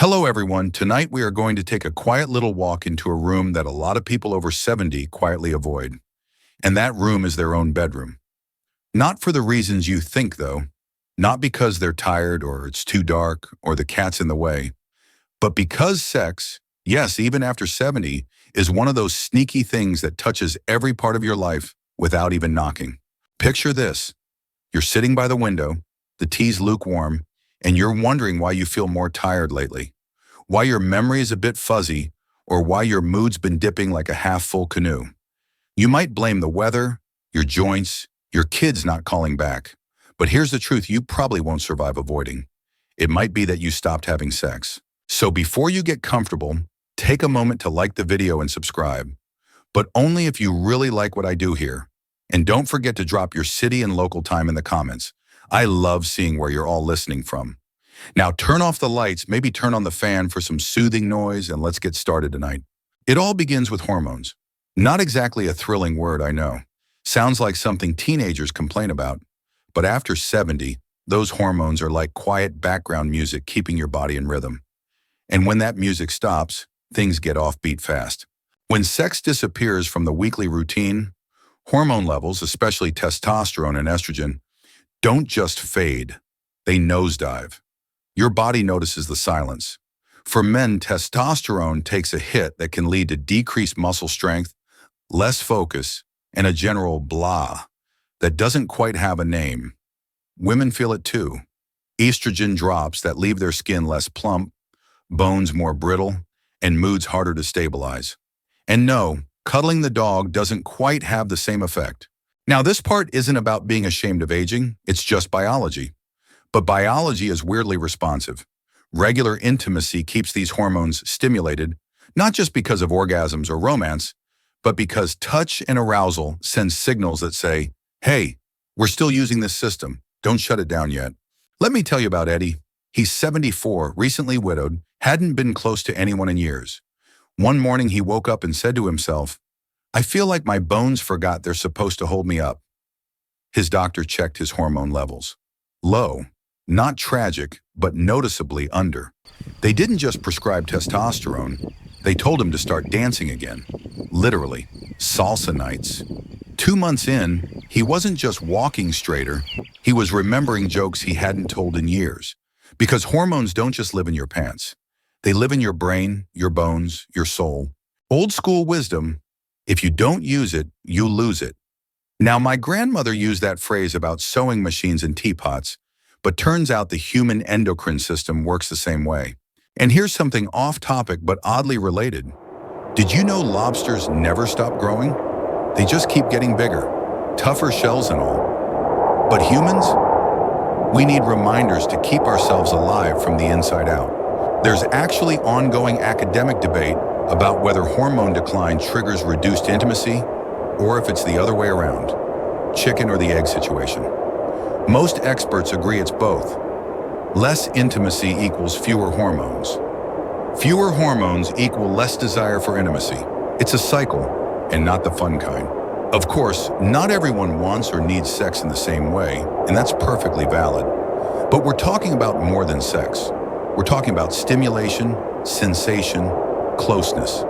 Hello everyone, tonight we are going to take a quiet little walk into a room that a lot of people over 70 quietly avoid. And that room is their own bedroom. Not for the reasons you think though, not because they're tired or it's too dark or the cat's in the way, but because sex, yes, even after 70, is one of those sneaky things that touches every part of your life without even knocking. Picture this, you're sitting by the window, the tea's lukewarm, and you're wondering why you feel more tired lately, why your memory is a bit fuzzy, or why your mood's been dipping like a half-full canoe. You might blame the weather, your joints, your kids not calling back. But here's the truth you probably won't survive avoiding. It might be that you stopped having sex. So before you get comfortable, take a moment to like the video and subscribe. But only if you really like what I do here. And don't forget to drop your city and local time in the comments. I love seeing where you're all listening from. Now turn off the lights, maybe turn on the fan for some soothing noise, and let's get started tonight. It all begins with hormones. Not exactly a thrilling word, I know. Sounds like something teenagers complain about. But after 70, those hormones are like quiet background music keeping your body in rhythm. And when that music stops, things get offbeat fast. When sex disappears from the weekly routine, hormone levels, especially testosterone and estrogen, don't just fade, they nosedive. Your body notices the silence. For men, testosterone takes a hit that can lead to decreased muscle strength, less focus, and a general blah that doesn't quite have a name. Women feel it too. Estrogen drops that leave their skin less plump, bones more brittle, and moods harder to stabilize. And no, cuddling the dog doesn't quite have the same effect. Now, this part isn't about being ashamed of aging, it's just biology. But biology is weirdly responsive. Regular intimacy keeps these hormones stimulated, not just because of orgasms or romance, but because touch and arousal send signals that say, hey, we're still using this system, don't shut it down yet. Let me tell you about Eddie. He's 74, recently widowed, hadn't been close to anyone in years. One morning he woke up and said to himself, I feel like my bones forgot they're supposed to hold me up. His doctor checked his hormone levels. Low, not tragic, but noticeably under. They didn't just prescribe testosterone, they told him to start dancing again. Literally, salsa nights. 2 months in, he wasn't just walking straighter, he was remembering jokes he hadn't told in years. Because hormones don't just live in your pants. They live in your brain, your bones, your soul. Old school wisdom, if you don't use it, you lose it. Now, my grandmother used that phrase about sewing machines and teapots, but turns out the human endocrine system works the same way. And here's something off topic but oddly related. Did you know lobsters never stop growing? They just keep getting bigger, tougher shells and all. But humans? We need reminders to keep ourselves alive from the inside out. There's actually ongoing academic debate about whether hormone decline triggers reduced intimacy or if it's the other way around, chicken or the egg situation. Most experts agree it's both. Less intimacy equals fewer hormones. Fewer hormones equal less desire for intimacy. It's a cycle, and not the fun kind. Of course, not everyone wants or needs sex in the same way, and that's perfectly valid. But we're talking about more than sex. We're talking about stimulation, sensation, closeness.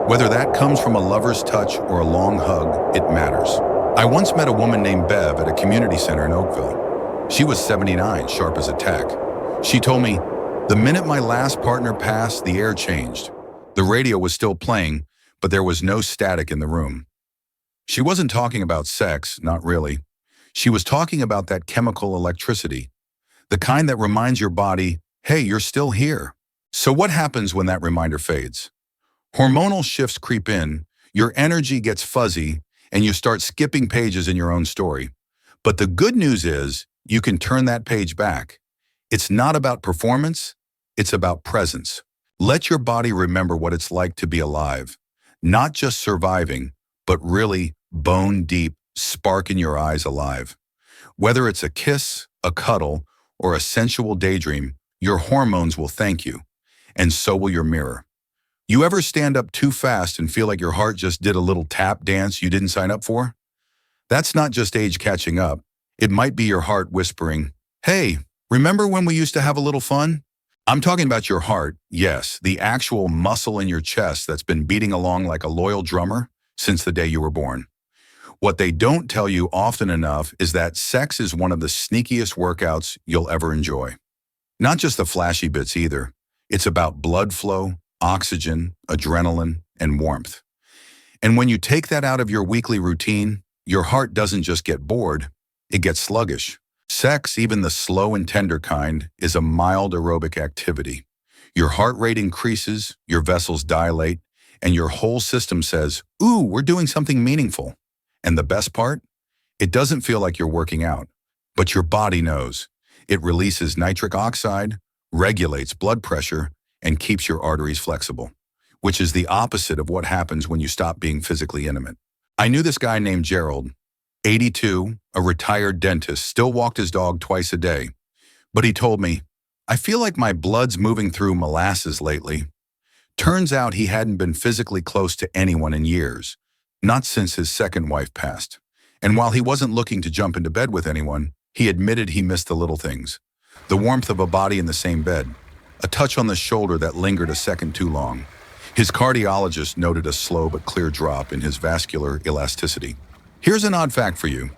Whether that comes from a lover's touch or a long hug, it matters. I once met a woman named Bev at a community center in Oakville. She was 79, sharp as a tack. She told me, the minute my last partner passed, the air changed. The radio was still playing, but there was no static in the room. She wasn't talking about sex, not really. She was talking about that chemical electricity, the kind that reminds your body, hey, you're still here. So what happens when that reminder fades? Hormonal shifts creep in, your energy gets fuzzy, and you start skipping pages in your own story. But the good news is, you can turn that page back. It's not about performance, it's about presence. Let your body remember what it's like to be alive. Not just surviving, but really bone deep, spark in your eyes alive. Whether it's a kiss, a cuddle, or a sensual daydream, your hormones will thank you, and so will your mirror. You ever stand up too fast and feel like your heart just did a little tap dance you didn't sign up for? That's not just age catching up. It might be your heart whispering, hey, remember when we used to have a little fun? I'm talking about your heart, yes, the actual muscle in your chest that's been beating along like a loyal drummer since the day you were born. What they don't tell you often enough is that sex is one of the sneakiest workouts you'll ever enjoy. Not just the flashy bits either. It's about blood flow, oxygen, adrenaline, and warmth. And when you take that out of your weekly routine, your heart doesn't just get bored, it gets sluggish. Sex, even the slow and tender kind, is a mild aerobic activity. Your heart rate increases, your vessels dilate, and your whole system says, "Ooh, we're doing something meaningful." And the best part? It doesn't feel like you're working out, but your body knows. It releases nitric oxide, regulates blood pressure, and keeps your arteries flexible, which is the opposite of what happens when you stop being physically intimate. I knew this guy named Gerald, 82, a retired dentist, still walked his dog twice a day. But he told me, "I feel like my blood's moving through molasses lately." Turns out he hadn't been physically close to anyone in years, not since his second wife passed. And while he wasn't looking to jump into bed with anyone, he admitted he missed the little things. The warmth of a body in the same bed, a touch on the shoulder that lingered a second too long. His cardiologist noted a slow but clear drop in his vascular elasticity. Here's an odd fact for you.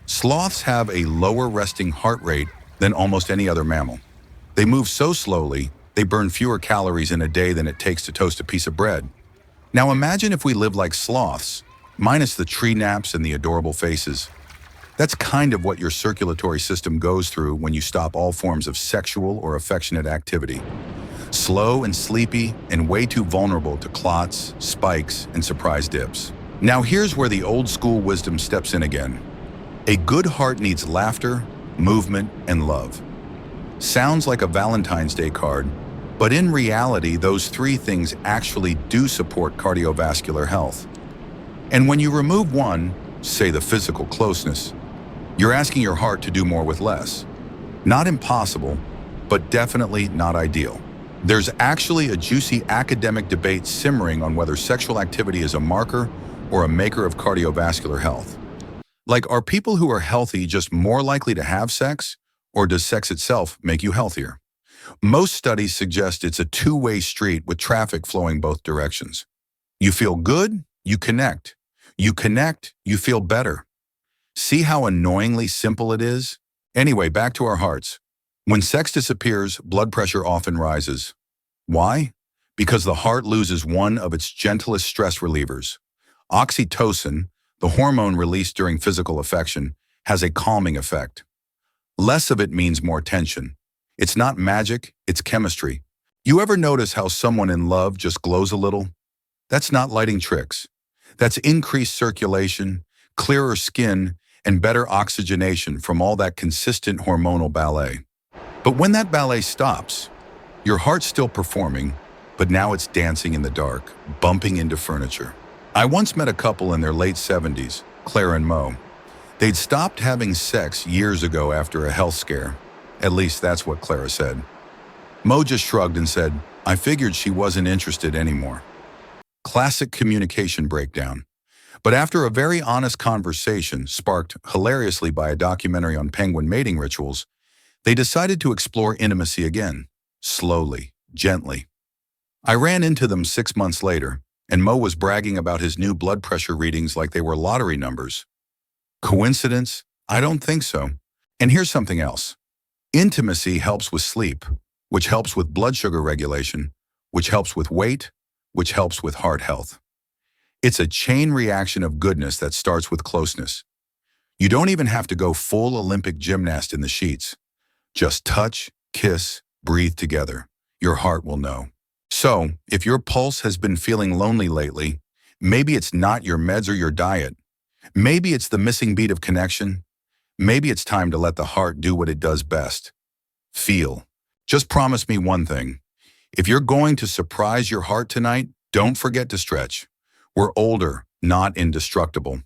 Sloths have a lower resting heart rate than almost any other mammal. They move so slowly, they burn fewer calories in a day than it takes to toast a piece of bread. Now imagine if we lived like sloths, minus the tree naps and the adorable faces. That's kind of what your circulatory system goes through when you stop all forms of sexual or affectionate activity. Slow and sleepy and way too vulnerable to clots, spikes, and surprise dips. Now here's where the old school wisdom steps in again. A good heart needs laughter, movement, and love. Sounds like a Valentine's Day card, but in reality, those three things actually do support cardiovascular health. And when you remove one, say the physical closeness, you're asking your heart to do more with less. Not impossible, but definitely not ideal. There's actually a juicy academic debate simmering on whether sexual activity is a marker or a maker of cardiovascular health. Like, are people who are healthy just more likely to have sex, or does sex itself make you healthier? Most studies suggest it's a two-way street with traffic flowing both directions. You feel good, you connect. You connect, you feel better. See how annoyingly simple it is? Anyway, back to our hearts. When sex disappears, blood pressure often rises. Why? Because the heart loses one of its gentlest stress relievers. Oxytocin, the hormone released during physical affection, has a calming effect. Less of it means more tension. It's not magic, it's chemistry. You ever notice how someone in love just glows a little? That's not lighting tricks. That's increased circulation, clearer skin, and better oxygenation from all that consistent hormonal ballet. But when that ballet stops, your heart's still performing, but now it's dancing in the dark, bumping into furniture. I once met a couple in their late 70s, Claire and Mo. They'd stopped having sex years ago after a health scare. At least that's what Clara said. Mo just shrugged and said, "I figured she wasn't interested anymore." Classic communication breakdown. But after a very honest conversation, sparked hilariously by a documentary on penguin mating rituals, they decided to explore intimacy again, slowly, gently. I ran into them 6 months later, and Mo was bragging about his new blood pressure readings like they were lottery numbers. Coincidence? I don't think so. And here's something else. Intimacy helps with sleep, which helps with blood sugar regulation, which helps with weight, which helps with heart health. It's a chain reaction of goodness that starts with closeness. You don't even have to go full Olympic gymnast in the sheets. Just touch, kiss, breathe together. Your heart will know. So, if your pulse has been feeling lonely lately, maybe it's not your meds or your diet. Maybe it's the missing beat of connection. Maybe it's time to let the heart do what it does best. Feel. Just promise me one thing. If you're going to surprise your heart tonight, don't forget to stretch. We're older, not indestructible.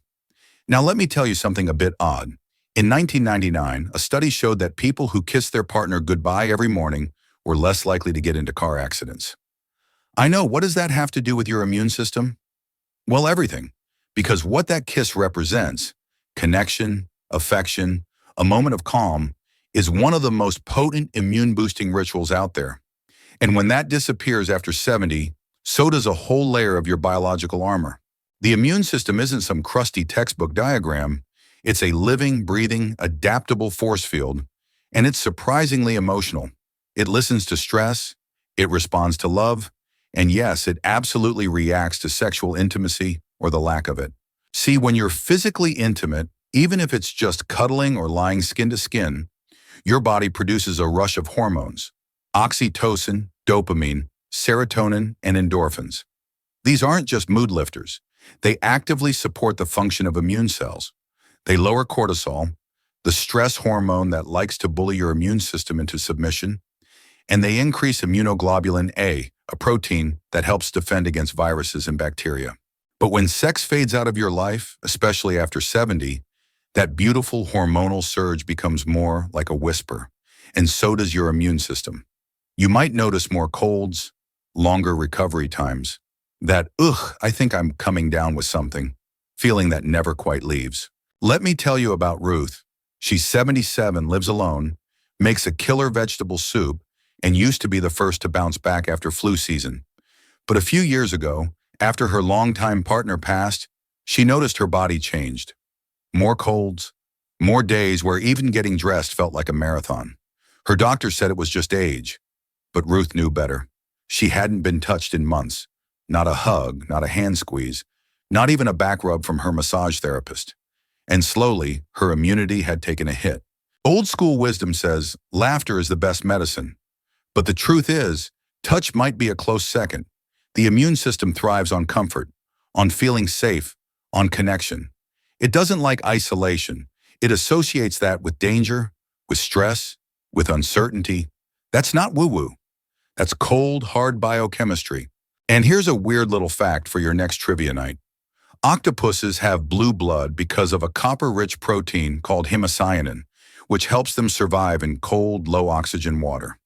Now let me tell you something a bit odd. In 1999, a study showed that people who kissed their partner goodbye every morning were less likely to get into car accidents. I know, what does that have to do with your immune system? Well, everything. Because what that kiss represents, connection, affection, a moment of calm, is one of the most potent immune-boosting rituals out there. And when that disappears after 70, so does a whole layer of your biological armor. The immune system isn't some crusty textbook diagram. It's a living, breathing, adaptable force field, and it's surprisingly emotional. It listens to stress, it responds to love, and yes, it absolutely reacts to sexual intimacy or the lack of it. See, when you're physically intimate, even if it's just cuddling or lying skin to skin, your body produces a rush of hormones: oxytocin, dopamine, serotonin, and endorphins. These aren't just mood lifters. They actively support the function of immune cells. They lower cortisol, the stress hormone that likes to bully your immune system into submission, and they increase immunoglobulin A, a protein that helps defend against viruses and bacteria. But when sex fades out of your life, especially after 70, that beautiful hormonal surge becomes more like a whisper, and so does your immune system. You might notice more colds, longer recovery times, that, I think I'm coming down with something, feeling that never quite leaves. Let me tell you about Ruth. She's 77, lives alone, makes a killer vegetable soup, and used to be the first to bounce back after flu season. But a few years ago, after her longtime partner passed, she noticed her body changed. More colds, more days where even getting dressed felt like a marathon. Her doctor said it was just age, but Ruth knew better. She hadn't been touched in months. Not a hug, not a hand squeeze, not even a back rub from her massage therapist. And slowly, her immunity had taken a hit. Old school wisdom says laughter is the best medicine. But the truth is, touch might be a close second. The immune system thrives on comfort, on feeling safe, on connection. It doesn't like isolation. It associates that with danger, with stress, with uncertainty. That's not woo-woo. That's cold, hard biochemistry. And here's a weird little fact for your next trivia night. Octopuses have blue blood because of a copper-rich protein called hemocyanin, which helps them survive in cold, low-oxygen water.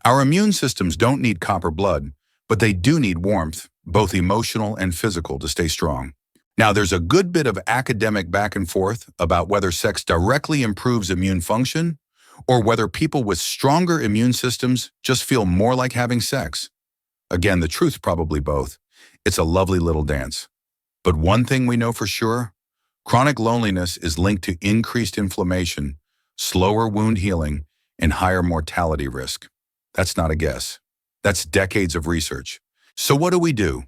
Our immune systems don't need copper blood, but they do need warmth, both emotional and physical, to stay strong. Now, there's a good bit of academic back and forth about whether sex directly improves immune function or whether people with stronger immune systems just feel more like having sex. Again, the truth's probably both. It's a lovely little dance. But one thing we know for sure, chronic loneliness is linked to increased inflammation, slower wound healing, and higher mortality risk. That's not a guess. That's decades of research. So what do?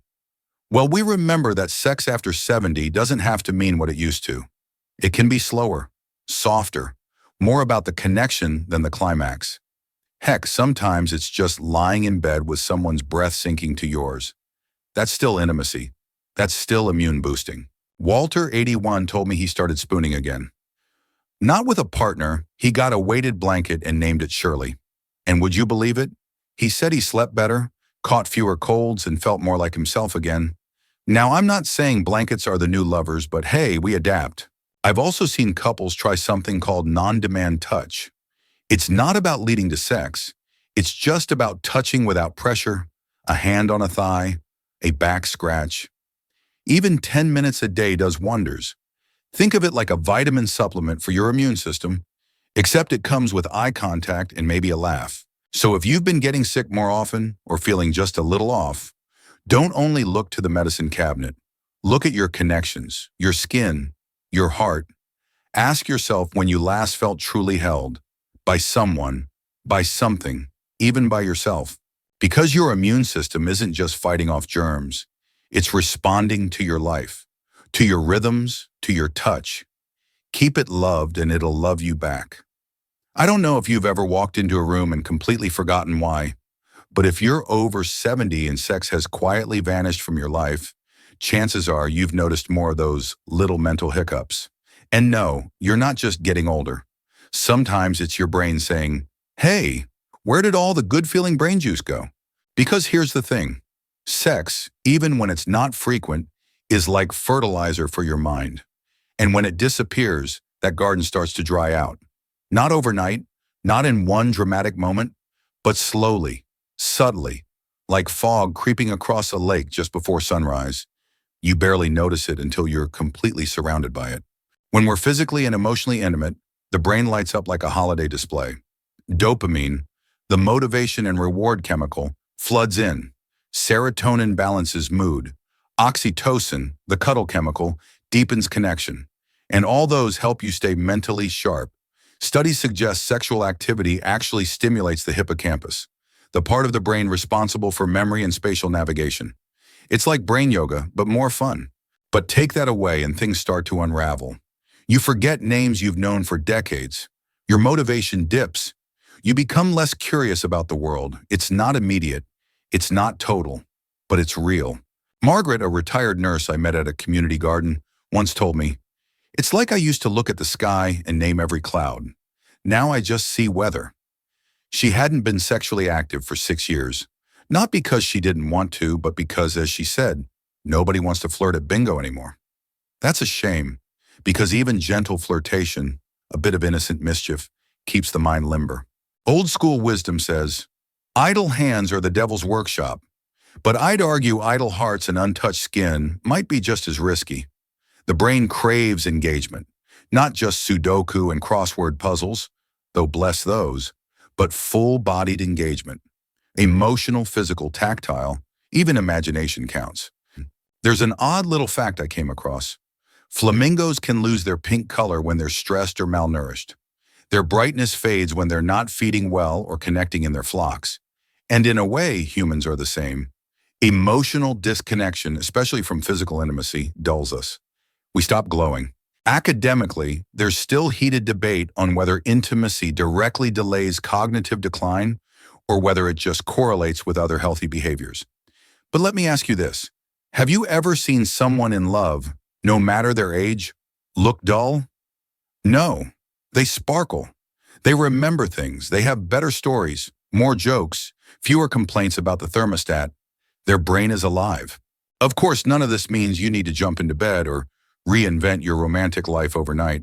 Well, we remember that sex after 70 doesn't have to mean what it used to. It can be slower, softer, more about the connection than the climax. Heck, sometimes it's just lying in bed with someone's breath sinking to yours. That's still intimacy. That's still immune boosting. Walter, 81, told me he started spooning again. Not with a partner, he got a weighted blanket and named it Shirley. And would you believe it? He said he slept better, caught fewer colds, and felt more like himself again. Now, I'm not saying blankets are the new lovers, but hey, we adapt. I've also seen couples try something called non-demand touch. It's not about leading to sex. It's just about touching without pressure, a hand on a thigh, a back scratch. Even 10 minutes a day does wonders. Think of it like a vitamin supplement for your immune system, except it comes with eye contact and maybe a laugh. So if you've been getting sick more often or feeling just a little off, don't only look to the medicine cabinet. Look at your connections, your skin, your heart. Ask yourself when you last felt truly held by someone, by something, even by yourself. Because your immune system isn't just fighting off germs, it's responding to your life, to your rhythms, to your touch. Keep it loved and it'll love you back. I don't know if you've ever walked into a room and completely forgotten why, but if you're over 70 and sex has quietly vanished from your life, chances are you've noticed more of those little mental hiccups. And no, you're not just getting older. Sometimes it's your brain saying, hey, where did all the good-feeling brain juice go? Because here's the thing. Sex, even when it's not frequent, is like fertilizer for your mind. And when it disappears, that garden starts to dry out. Not overnight, not in one dramatic moment, but slowly, subtly, like fog creeping across a lake just before sunrise. You barely notice it until you're completely surrounded by it. When we're physically and emotionally intimate, the brain lights up like a holiday display. Dopamine, The motivation and reward chemical floods in. Serotonin balances mood. Oxytocin, the cuddle chemical, deepens connection. And all those help you stay mentally sharp. Studies suggest sexual activity actually stimulates the hippocampus, the part of the brain responsible for memory and spatial navigation. It's like brain yoga, but more fun. But take that away and things start to unravel. You forget names you've known for decades. Your motivation dips. You become less curious about the world. It's not immediate. It's not total, but it's real. Margaret, a retired nurse I met at a community garden, once told me, "It's like I used to look at the sky and name every cloud. Now I just see weather." She hadn't been sexually active for 6 years, not because she didn't want to, but because, as she said, nobody wants to flirt at bingo anymore. That's a shame, because even gentle flirtation, a bit of innocent mischief, keeps the mind limber. Old school wisdom says, idle hands are the devil's workshop, but I'd argue idle hearts and untouched skin might be just as risky. The brain craves engagement, not just Sudoku and crossword puzzles, though bless those, but full-bodied engagement. Emotional, physical, tactile, even imagination counts. There's an odd little fact I came across. Flamingos can lose their pink color when they're stressed or malnourished. Their brightness fades when they're not feeding well or connecting in their flocks. And in a way, humans are the same. Emotional disconnection, especially from physical intimacy, dulls us. We stop glowing. Academically, there's still heated debate on whether intimacy directly delays cognitive decline or whether it just correlates with other healthy behaviors. But let me ask you this. Have you ever seen someone in love, no matter their age, look dull? No. They sparkle. They remember things. They have better stories, more jokes, fewer complaints about the thermostat. Their brain is alive. Of course, none of this means you need to jump into bed or reinvent your romantic life overnight.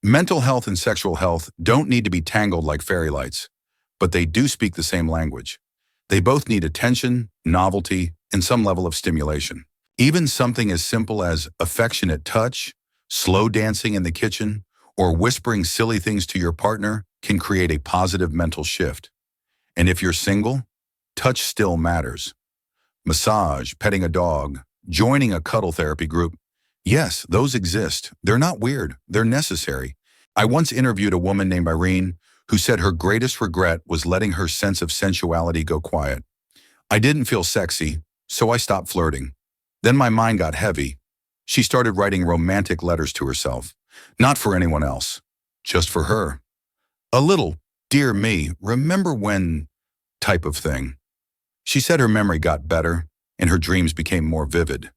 Mental health and sexual health don't need to be tangled like fairy lights, but they do speak the same language. They both need attention, novelty, and some level of stimulation. Even something as simple as affectionate touch, slow dancing in the kitchen, or whispering silly things to your partner can create a positive mental shift. And if you're single, touch still matters. Massage, petting a dog, joining a cuddle therapy group. Yes, those exist. They're not weird. They're necessary. I once interviewed a woman named Irene who said her greatest regret was letting her sense of sensuality go quiet. I didn't feel sexy, so I stopped flirting. Then my mind got heavy. She started writing romantic letters to herself. Not for anyone else, just for her. A little, dear me, remember when type of thing. She said her memory got better and her dreams became more vivid.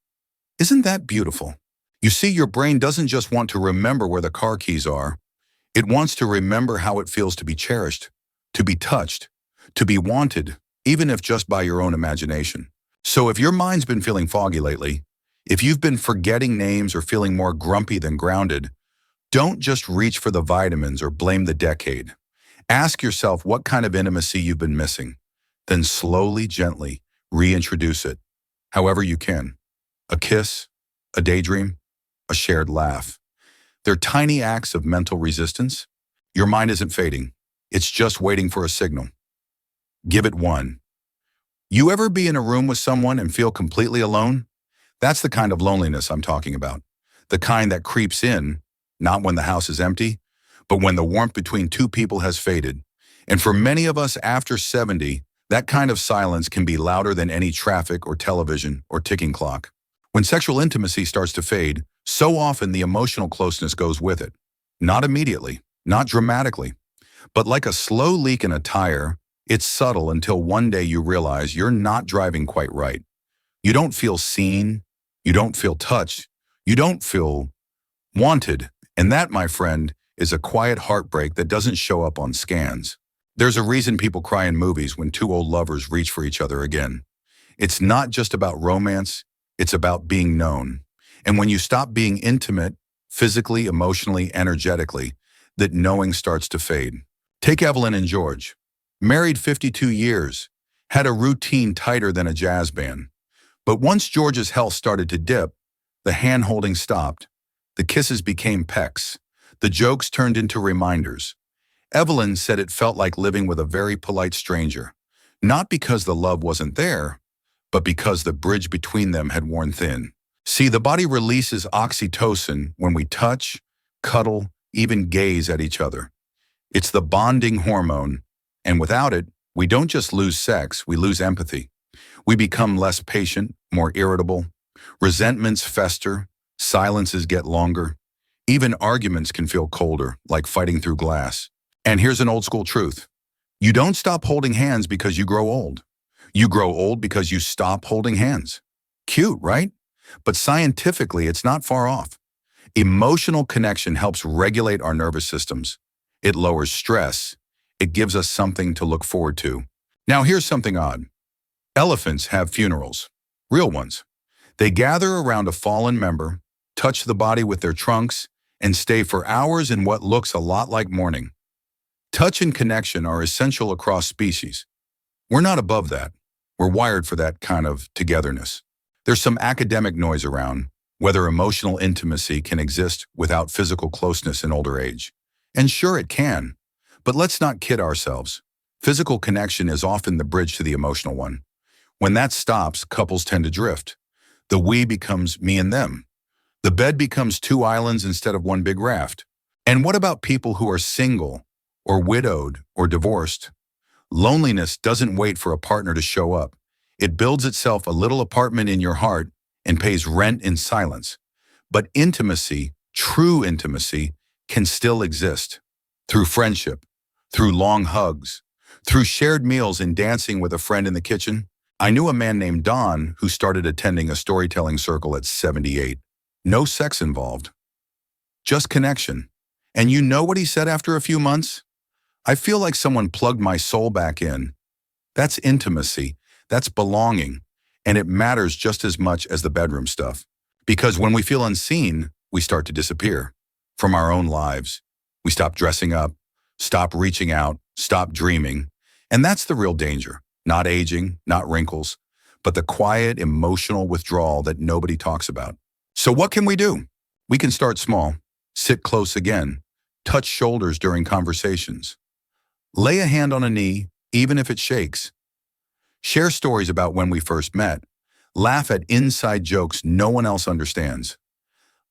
Isn't that beautiful? You see, your brain doesn't just want to remember where the car keys are. It wants to remember how it feels to be cherished, to be touched, to be wanted, even if just by your own imagination. So if your mind's been feeling foggy lately, if you've been forgetting names or feeling more grumpy than grounded, don't just reach for the vitamins or blame the decade. Ask yourself what kind of intimacy you've been missing. Then slowly, gently reintroduce it, however you can. A kiss, a daydream, a shared laugh. They're tiny acts of mental resistance. Your mind isn't fading. It's just waiting for a signal. Give it one. You ever be in a room with someone and feel completely alone? That's the kind of loneliness I'm talking about. The kind that creeps in, not when the house is empty, but when the warmth between two people has faded. And for many of us after 70, that kind of silence can be louder than any traffic or television or ticking clock. When sexual intimacy starts to fade, so often the emotional closeness goes with it. Not immediately, not dramatically, but like a slow leak in a tire, it's subtle until one day you realize you're not driving quite right. You don't feel seen, you don't feel touched, you don't feel wanted. And that, my friend, is a quiet heartbreak that doesn't show up on scans. There's a reason people cry in movies when two old lovers reach for each other again. It's not just about romance, it's about being known. And when you stop being intimate, physically, emotionally, energetically, that knowing starts to fade. Take Evelyn and George. Married 52 years, had a routine tighter than a jazz band. But once George's health started to dip, the hand-holding stopped. The kisses became pecks. The jokes turned into reminders. Evelyn said it felt like living with a very polite stranger, not because the love wasn't there, but because the bridge between them had worn thin. See, the body releases oxytocin when we touch, cuddle, even gaze at each other. It's the bonding hormone, and without it, we don't just lose sex, we lose empathy. We become less patient, more irritable. Resentments fester, silences get longer. Even arguments can feel colder, like fighting through glass. And here's an old school truth. You don't stop holding hands because you grow old. You grow old because you stop holding hands. Cute, right? But scientifically, it's not far off. Emotional connection helps regulate our nervous systems. It lowers stress. It gives us something to look forward to. Now here's something odd. Elephants have funerals. Real ones. They gather around a fallen member, touch the body with their trunks, and stay for hours in what looks a lot like mourning. Touch and connection are essential across species. We're not above that. We're wired for that kind of togetherness. There's some academic noise around whether emotional intimacy can exist without physical closeness in older age. And sure it can, but let's not kid ourselves. Physical connection is often the bridge to the emotional one. When that stops, couples tend to drift. The we becomes me and them. The bed becomes two islands instead of one big raft. And what about people who are single or widowed or divorced? Loneliness doesn't wait for a partner to show up. It builds itself a little apartment in your heart and pays rent in silence. But intimacy, true intimacy, can still exist. Through friendship, through long hugs, through shared meals and dancing with a friend in the kitchen. I knew a man named Don who started attending a storytelling circle at 78. No sex involved, just connection. And you know what he said after a few months? I feel like someone plugged my soul back in. That's intimacy, that's belonging, and it matters just as much as the bedroom stuff. Because when we feel unseen, we start to disappear from our own lives. We stop dressing up, stop reaching out, stop dreaming. And that's the real danger. Not aging, not wrinkles, but the quiet, emotional withdrawal that nobody talks about. So what can we do? We can start small, sit close again, touch shoulders during conversations. Lay a hand on a knee, even if it shakes. Share stories about when we first met. Laugh at inside jokes no one else understands.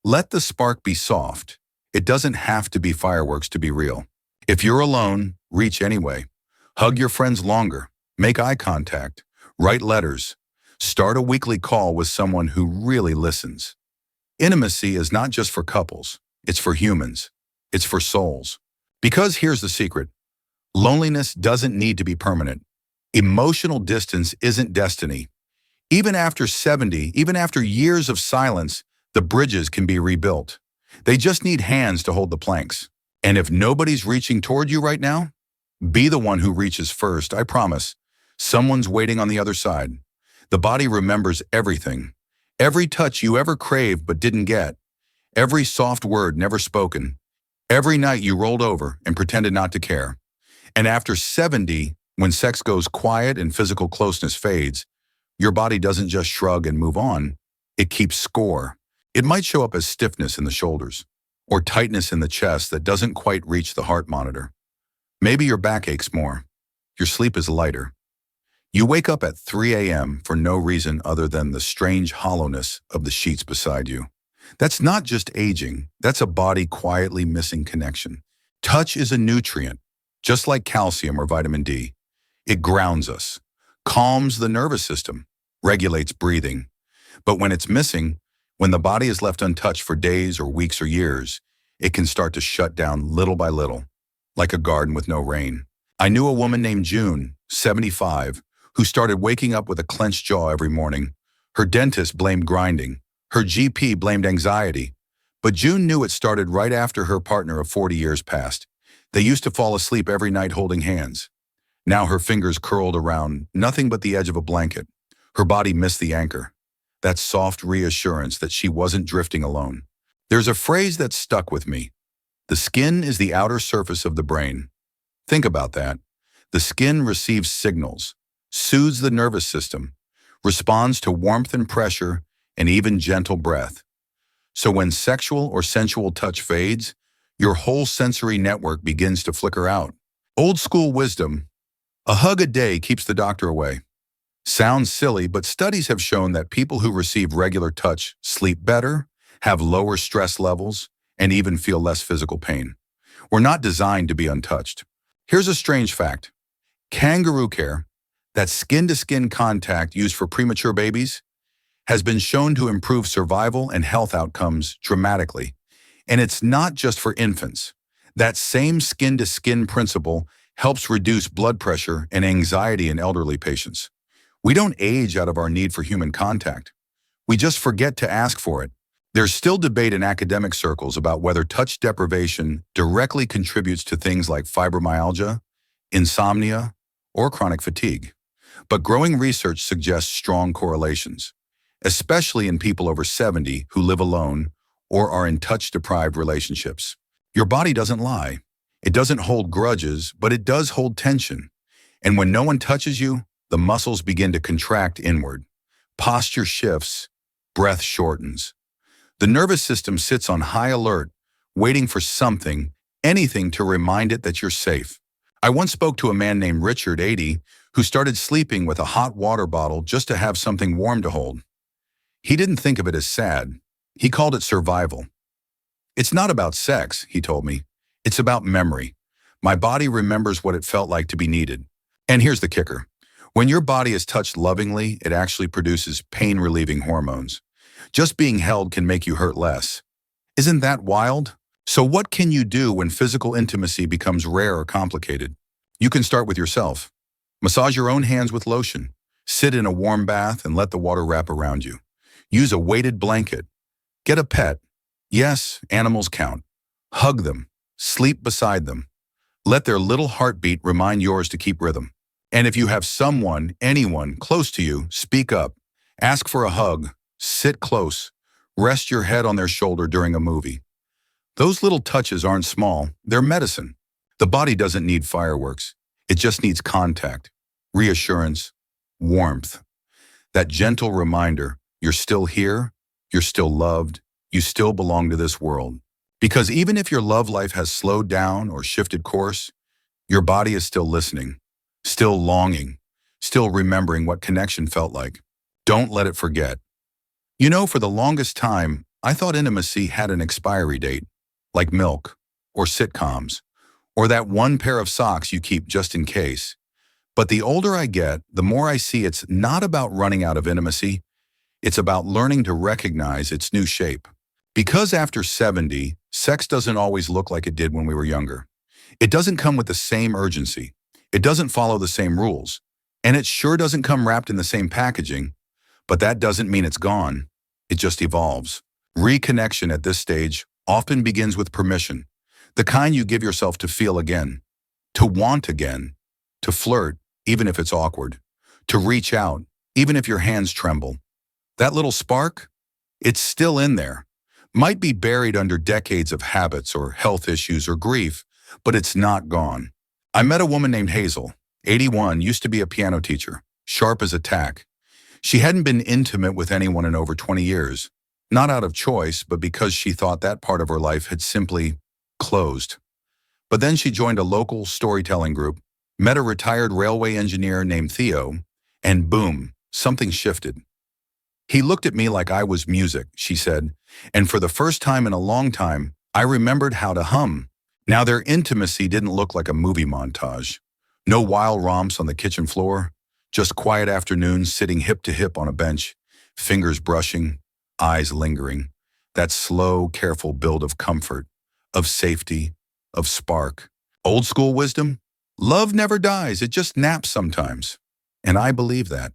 Let the spark be soft. It doesn't have to be fireworks to be real. If you're alone, reach anyway. Hug your friends longer. Make eye contact. Write letters. Start a weekly call with someone who really listens. Intimacy is not just for couples. It's for humans. It's for souls. Because here's the secret. Loneliness doesn't need to be permanent. Emotional distance isn't destiny. Even after 70, even after years of silence, the bridges can be rebuilt. They just need hands to hold the planks. And if nobody's reaching toward you right now, be the one who reaches first, I promise. Someone's waiting on the other side. The body remembers everything. Every touch you ever craved but didn't get. Every soft word never spoken. Every night you rolled over and pretended not to care. And after 70, when sex goes quiet and physical closeness fades, your body doesn't just shrug and move on. It keeps score. It might show up as stiffness in the shoulders or tightness in the chest that doesn't quite reach the heart monitor. Maybe your back aches more. Your sleep is lighter. You wake up at 3 a.m. for no reason other than the strange hollowness of the sheets beside you. That's not just aging. That's a body quietly missing connection. Touch is a nutrient, just like calcium or vitamin D. It grounds us, calms the nervous system, regulates breathing. But when it's missing, when the body is left untouched for days or weeks or years, it can start to shut down little by little, like a garden with no rain. I knew a woman named June, 75, who started waking up with a clenched jaw every morning. Her dentist blamed grinding. Her GP blamed anxiety. But June knew it started right after her partner of 40 years passed. They used to fall asleep every night holding hands. Now her fingers curled around nothing but the edge of a blanket. Her body missed the anchor. That soft reassurance that she wasn't drifting alone. There's a phrase that stuck with me. The skin is the outer surface of the brain. Think about that. The skin receives signals, soothes the nervous system, responds to warmth and pressure, and even gentle breath. So when sexual or sensual touch fades, Your whole sensory network begins to flicker out. Old school wisdom, a hug a day keeps the doctor away. Sounds silly, but studies have shown that people who receive regular touch sleep better, have lower stress levels, and even feel less physical pain. We're not designed to be untouched. Here's a strange fact. Kangaroo care, that skin-to-skin contact used for premature babies, has been shown to improve survival and health outcomes dramatically. And it's not just for infants. That same skin-to-skin principle helps reduce blood pressure and anxiety in elderly patients. We don't age out of our need for human contact. We just forget to ask for it. There's still debate in academic circles about whether touch deprivation directly contributes to things like fibromyalgia, insomnia, or chronic fatigue. But growing research suggests strong correlations, especially in people over 70 who live alone or are in touch-deprived relationships. Your body doesn't lie. It doesn't hold grudges, but it does hold tension. And when no one touches you, the muscles begin to contract inward. Posture shifts, breath shortens. The nervous system sits on high alert, waiting for something, anything to remind it that you're safe. I once spoke to a man named Richard, 80, who started sleeping with a hot water bottle just to have something warm to hold. He didn't think of it as sad. He called it survival. It's not about sex, he told me. It's about memory. My body remembers what it felt like to be needed. And here's the kicker. When your body is touched lovingly, it actually produces pain-relieving hormones. Just being held can make you hurt less. Isn't that wild? So what can you do when physical intimacy becomes rare or complicated? You can start with yourself. Massage your own hands with lotion. Sit in a warm bath and let the water wrap around you. Use a weighted blanket. Get a pet. Yes, animals count. Hug them. Sleep beside them. Let their little heartbeat remind yours to keep rhythm. And if you have someone, anyone, close to you, speak up. Ask for a hug. Sit close. Rest your head on their shoulder during a movie. Those little touches aren't small. They're medicine. The body doesn't need fireworks. It just needs contact, reassurance, warmth. That gentle reminder, you're still here, you're still loved, you still belong to this world. Because even if your love life has slowed down or shifted course, your body is still listening, still longing, still remembering what connection felt like. Don't let it forget. You know, for the longest time, I thought intimacy had an expiry date, like milk, or sitcoms, or that one pair of socks you keep just in case. But the older I get, the more I see it's not about running out of intimacy, it's about learning to recognize its new shape. Because after 70, sex doesn't always look like it did when we were younger. It doesn't come with the same urgency. It doesn't follow the same rules. And it sure doesn't come wrapped in the same packaging. But that doesn't mean it's gone. It just evolves. Reconnection at this stage often begins with permission, the kind you give yourself to feel again, to want again, to flirt, even if it's awkward, to reach out, even if your hands tremble. That little spark, it's still in there. Might be buried under decades of habits or health issues or grief, but it's not gone. I met a woman named Hazel, 81, used to be a piano teacher, sharp as a tack. She hadn't been intimate with anyone in over 20 years, not out of choice, but because she thought that part of her life had simply closed. But then she joined a local storytelling group, met a retired railway engineer named Theo, and boom, something shifted. He looked at me like I was music, she said, and for the first time in a long time, I remembered how to hum. Now their intimacy didn't look like a movie montage. No wild romps on the kitchen floor, just quiet afternoons sitting hip to hip on a bench, fingers brushing, eyes lingering. That slow, careful build of comfort, of safety, of spark. Old school wisdom? Love never dies, it just naps sometimes. And I believe that.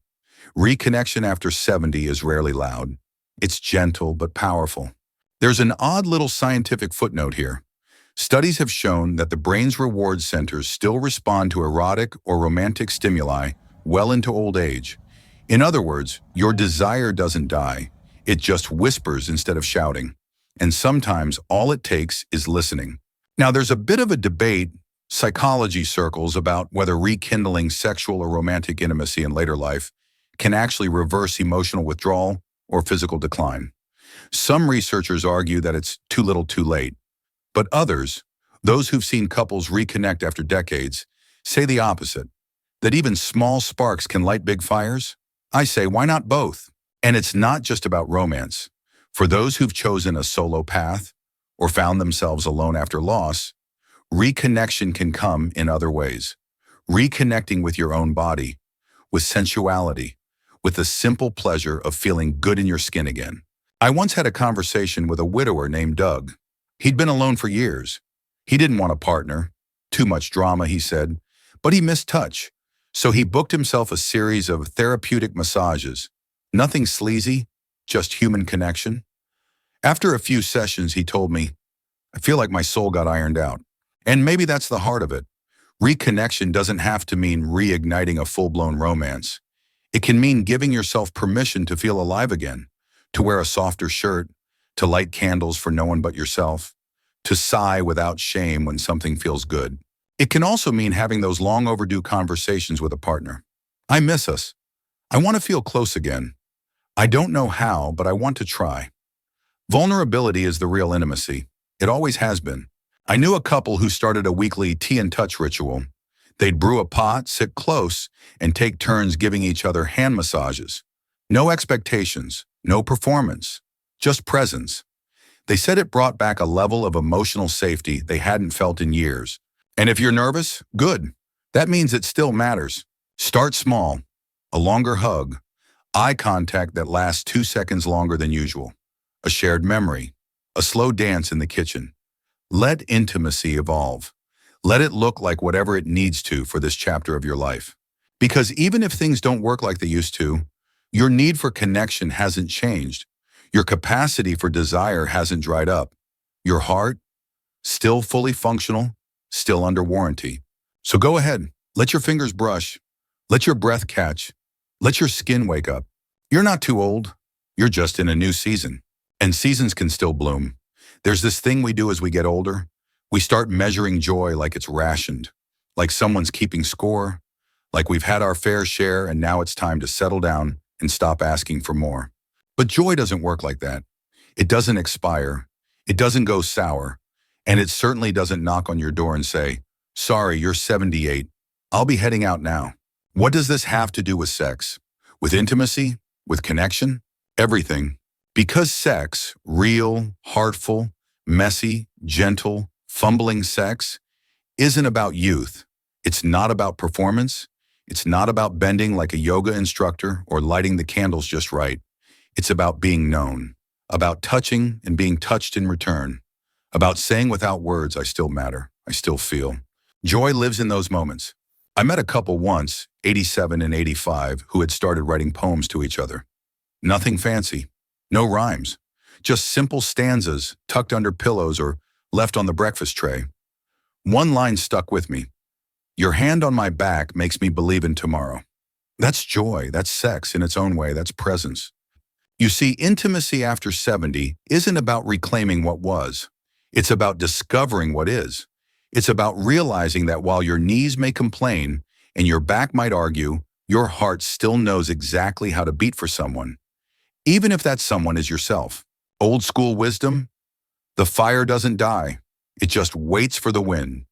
Reconnection after 70 is rarely loud. It's gentle but powerful. There's an odd little scientific footnote here. Studies have shown that the brain's reward centers still respond to erotic or romantic stimuli well into old age. In other words, your desire doesn't die. It just whispers instead of shouting. And sometimes all it takes is listening. Now there's a bit of a debate, psychology circles, about whether rekindling sexual or romantic intimacy in later life can actually reverse emotional withdrawal or physical decline. Some researchers argue that it's too little too late. But others, those who've seen couples reconnect after decades, say the opposite, that even small sparks can light big fires. I say, why not both? And it's not just about romance. For those who've chosen a solo path or found themselves alone after loss, reconnection can come in other ways. Reconnecting with your own body, with sensuality, with the simple pleasure of feeling good in your skin again. I once had a conversation with a widower named Doug. He'd been alone for years. He didn't want a partner. Too much drama, he said, but he missed touch. So he booked himself a series of therapeutic massages. Nothing sleazy, just human connection. After a few sessions, he told me, I feel like my soul got ironed out. And maybe that's the heart of it. Reconnection doesn't have to mean reigniting a full-blown romance. It can mean giving yourself permission to feel alive again, to wear a softer shirt, to light candles for no one but yourself, to sigh without shame when something feels good. It can also mean having those long overdue conversations with a partner. I miss us. I want to feel close again. I don't know how, but I want to try. Vulnerability is the real intimacy. It always has been. I knew a couple who started a weekly tea and touch ritual. They'd brew a pot, sit close, and take turns giving each other hand massages. No expectations, no performance, just presence. They said it brought back a level of emotional safety they hadn't felt in years. And if you're nervous, good. That means it still matters. Start small. A longer hug. Eye contact that lasts 2 seconds longer than usual. A shared memory. A slow dance in the kitchen. Let intimacy evolve. Let it look like whatever it needs to for this chapter of your life. Because even if things don't work like they used to, your need for connection hasn't changed. Your capacity for desire hasn't dried up. Your heart, still fully functional, still under warranty. So go ahead, let your fingers brush, let your breath catch, let your skin wake up. You're not too old, you're just in a new season. And seasons can still bloom. There's this thing we do as we get older. We start measuring joy like it's rationed, like someone's keeping score, like we've had our fair share and now it's time to settle down and stop asking for more. But joy doesn't work like that. It doesn't expire, it doesn't go sour, and it certainly doesn't knock on your door and say, sorry, you're 78, I'll be heading out now. What does this have to do with sex? With intimacy? With connection? Everything. Because sex, real, heartful, messy, gentle, fumbling sex, isn't about youth. It's not about performance. It's not about bending like a yoga instructor or lighting the candles just right. It's about being known, about touching and being touched in return, about saying without words, I still matter, I still feel. Joy lives in those moments. I met a couple once, 87 and 85, who had started writing poems to each other. Nothing fancy. No rhymes, just simple stanzas tucked under pillows or left on the breakfast tray. One line stuck with me. Your hand on my back makes me believe in tomorrow. That's joy, that's sex in its own way, that's presence. You see, intimacy after 70 isn't about reclaiming what was. It's about discovering what is. It's about realizing that while your knees may complain and your back might argue, your heart still knows exactly how to beat for someone. Even if that someone is yourself. Old school wisdom, the fire doesn't die, it just waits for the wind.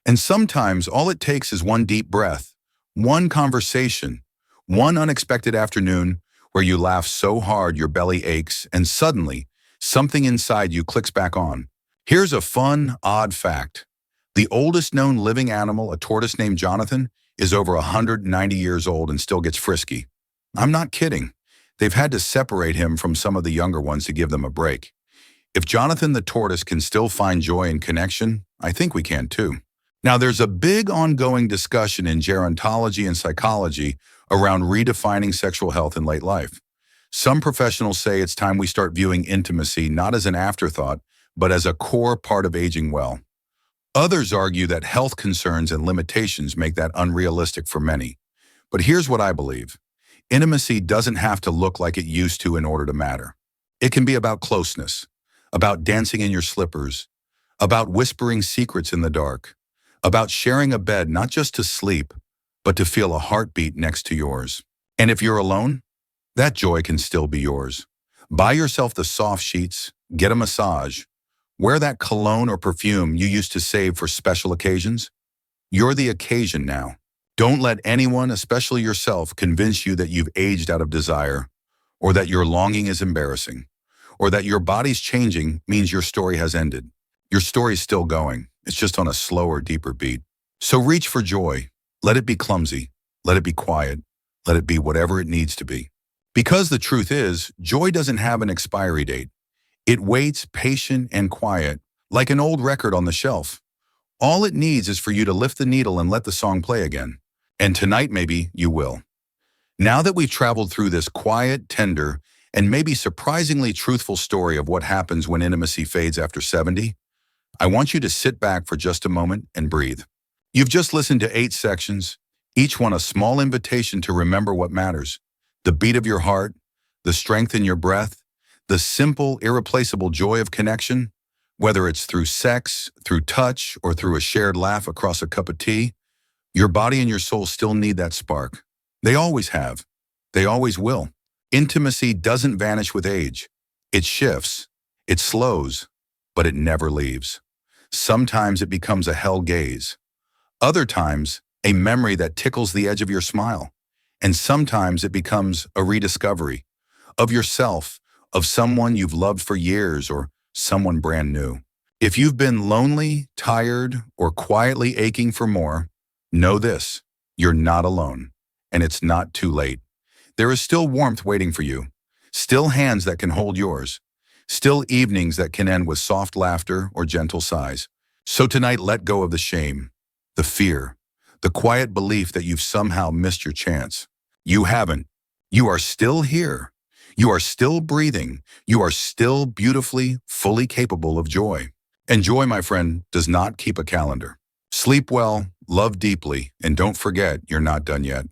And sometimes all it takes is one deep breath, one conversation, one unexpected afternoon where you laugh so hard your belly aches and suddenly something inside you clicks back on. Here's a fun, odd fact. The oldest known living animal, a tortoise named Jonathan, is over 190 years old and still gets frisky. I'm not kidding. They've had to separate him from some of the younger ones to give them a break. If Jonathan the tortoise can still find joy in connection, I think we can too. Now, there's a big ongoing discussion in gerontology and psychology around redefining sexual health in late life. Some professionals say it's time we start viewing intimacy not as an afterthought, but as a core part of aging well. Others argue that health concerns and limitations make that unrealistic for many. But here's what I believe. Intimacy doesn't have to look like it used to in order to matter. It can be about closeness, about dancing in your slippers, about whispering secrets in the dark, about sharing a bed not just to sleep, but to feel a heartbeat next to yours. And if you're alone, that joy can still be yours. Buy yourself the soft sheets, get a massage, Wear that cologne or perfume you used to save for special occasions. You're the occasion now. Don't let anyone, especially yourself, convince you that you've aged out of desire, or that your longing is embarrassing, or that your body's changing means your story has ended. Your story's still going. It's just on a slower, deeper beat. So reach for joy. Let it be clumsy. Let it be quiet. Let it be whatever it needs to be. Because the truth is, joy doesn't have an expiry date. It waits, patient and quiet, like an old record on the shelf. All it needs is for you to lift the needle and let the song play again. And tonight, maybe, you will. Now that we've traveled through this quiet, tender, and maybe surprisingly truthful story of what happens when intimacy fades after 70, I want you to sit back for just a moment and breathe. You've just listened to 8 sections, each one a small invitation to remember what matters: the beat of your heart, the strength in your breath, the simple, irreplaceable joy of connection. Whether it's through sex, through touch, or through a shared laugh across a cup of tea, your body and your soul still need that spark. They always have. They always will. Intimacy doesn't vanish with age. It shifts. It slows, but it never leaves. Sometimes it becomes a hell gaze. Other times, a memory that tickles the edge of your smile. And sometimes it becomes a rediscovery of yourself, of someone you've loved for years, or someone brand new. If you've been lonely, tired, or quietly aching for more, know this: you're not alone, and it's not too late. There is still warmth waiting for you, still hands that can hold yours, still evenings that can end with soft laughter or gentle sighs. So tonight, let go of the shame, the fear, the quiet belief that you've somehow missed your chance. You haven't. You are still here. You are still breathing. You are still beautifully, fully capable of joy. And joy, my friend, does not keep a calendar. Sleep well, love deeply, and don't forget you're not done yet.